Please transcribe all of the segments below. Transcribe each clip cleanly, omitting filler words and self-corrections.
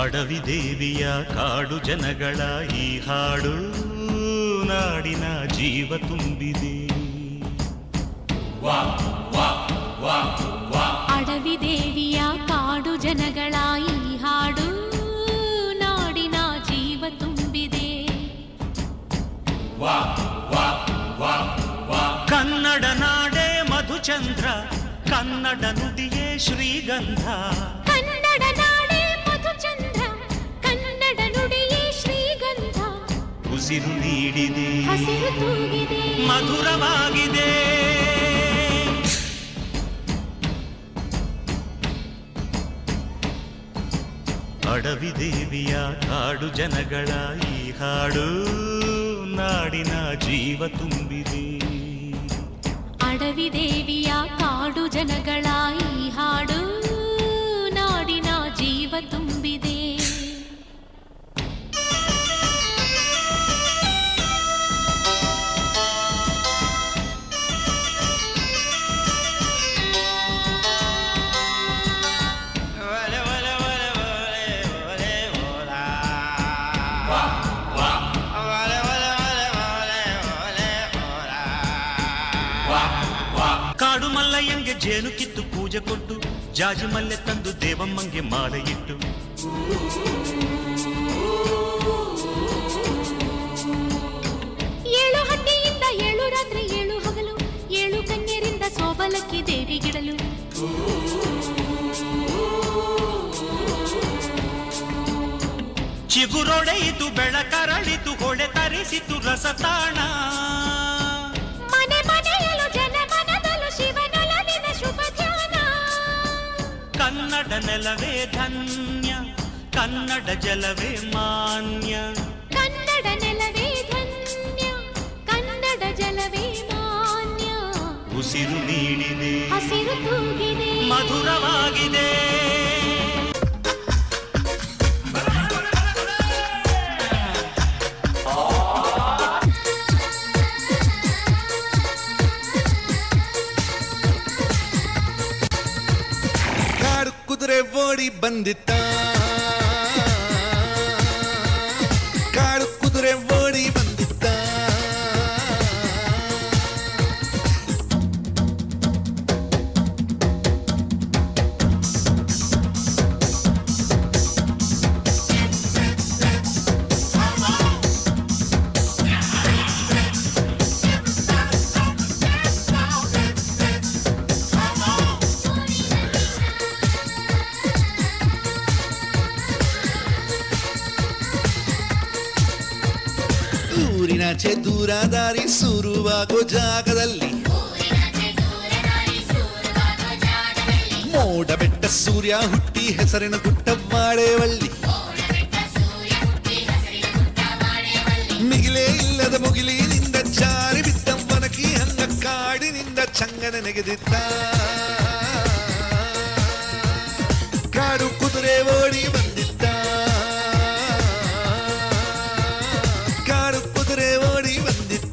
ಅಡವಿ ದೇವಿಯ ಕಾಡು ಜನಗಳ ಈ ಹಾಡು ನಾಡಿನ ಜೀವ ತುಂಬಿದೆ. ಅಡವಿ ದೇವಿಯ ಕಾಡು ಜನಗಳ ಈ ಹಾಡು ನಾಡಿನ ಜೀವ ತುಂಬಿದೆ. ಕನ್ನಡ ನಾಡೇ ಮಧುಚಂದ್ರ, ಕನ್ನಡ ನುಡಿಯೇ ಶ್ರೀಗಂಧ. ಕನ್ನಡ ನಾಡೇ ಮಧುಚಂದ್ರ, ಕನ್ನಡ ನುಡಿಯೇ ಶ್ರೀಗಂಧ. ಉಸಿರು ನೀಡಿದೆ, ಹಸಿರು ತೂಗಿದೆ, ಮಧುರವಾಗಿದೆ. ಅಡವಿ ದೇವಿಯ ಕಾಡು ಜನಗಳ ಈ ಹಾಡು ನಾಡಿನ ಜೀವ ತುಂಬಿದೆ. ಅಡವಿ ದೇವಿಯ ಕಾಡು ಜನಗಳ ಈ ಹಾಡು ನಾಡಿನ ಜೀವ ತುಂಬಿದೆ. ಕಾಡು ಮಲ್ಲಯ್ಯಂಗೆ ಜೇನು ಕಿತ್ತು ಪೂಜೆ ಕೊಟ್ಟು, ಜಾಜಿ ಮಲ್ಲೆ ತಂದು ದೇವಮ್ಮಂಗೆ ಮಾಲೆ ಇಟ್ಟು, ಏಳು ಹಟ್ಟಿಯಿಂದ ಏಳು ರಾತ್ರಿ ಏಳು ಹಗಲು, ಏಳು ಕನ್ಯರಿಂದ ಸೋಬಲಕ್ಕಿ ದೇವಿಗಿಡಲು. ಚಿಗುರೊಡೆಯಿತು ಬೆಳಕರಳಿತು, ಹೊಳೆ ತರಿಸಿತು ರಸತಾಣ. ಮನೆ ಮನೆಯಲು ಜನ ಮನದಲು ಶಿವನೊಲವಿನ ಶುಭ ಧ್ಯಾನ. ಕನ್ನಡ ನೆಲವೇ ಧನ್ಯ, ಕನ್ನಡ ಜಲವೇ ಮಾನ್ಯ. ಕನ್ನಡ ನೆಲವೇ ಧನ್ಯ, ಕನ್ನಡ ಜಲವೇ ಮಾನ್ಯ. ಉಸಿರು ನೀಡಿದೆ, ಹಸಿರು ತೂಗಿದೆ, ಮಧುರವಾಗಿದೆ. ಕುದುರೆ ಓಡಿ ಬಂದಿತ್ತ, ಕಾಡು ಕುದುರೆ ಓಡಿ ಬಂದಿತ್ತ. ಊರಿನಾಚೆ ದೂರ ದಾರಿ ಶುರುವಾಗೋ ಜಾಗದಲ್ಲಿ, ಮೋಡ ಬೆಟ್ಟ ಸೂರ್ಯ ಹುಟ್ಟಿ ಹೆಸರಿನ ಗುಟ್ಟ ಮಾಡೆವಳ್ಳಿ. ಮಿಗಿಲೇ ಇಲ್ಲದ ಮುಗಿಲಿನಿಂದ ಜಾರಿ ಬಿದ್ದ ಮನಕಿ ಹಂಗ ಕಾಡಿನಿಂದ ಚಂಗನ ನೆಗೆದಿದ್ದ. ಕಾಡು ಕುದುರೆ ಓಡಿ ಬಂದಿದ್ದ, ಕಾಡು ಕುದುರೆ ಓಡಿ ಬಂದಿದ್ದ.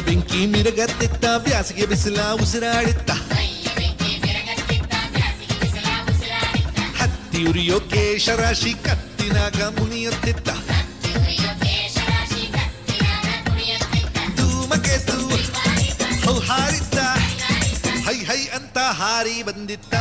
ಬೆಂಕಿ ಮಿರಗತ್ತಿತ್ತ, ಬ್ಯಾಸಿಗೆ ಬಿಸಿಲ ಉಸಿರಾಡಿತ್ತ. ಹತ್ತಿ ಉರಿಯೋ ಕೇಶರಾಶಿ ಕತ್ತಿನಾಗ ಮುನಿಯುತ್ತಿತ್ತ. ಧೂಮಕೇತು ಹೌ ಹಾರಿದ್ದ, ಹೈ ಹೈ ಅಂತ ಹಾರಿ ಬಂದಿತ್ತ.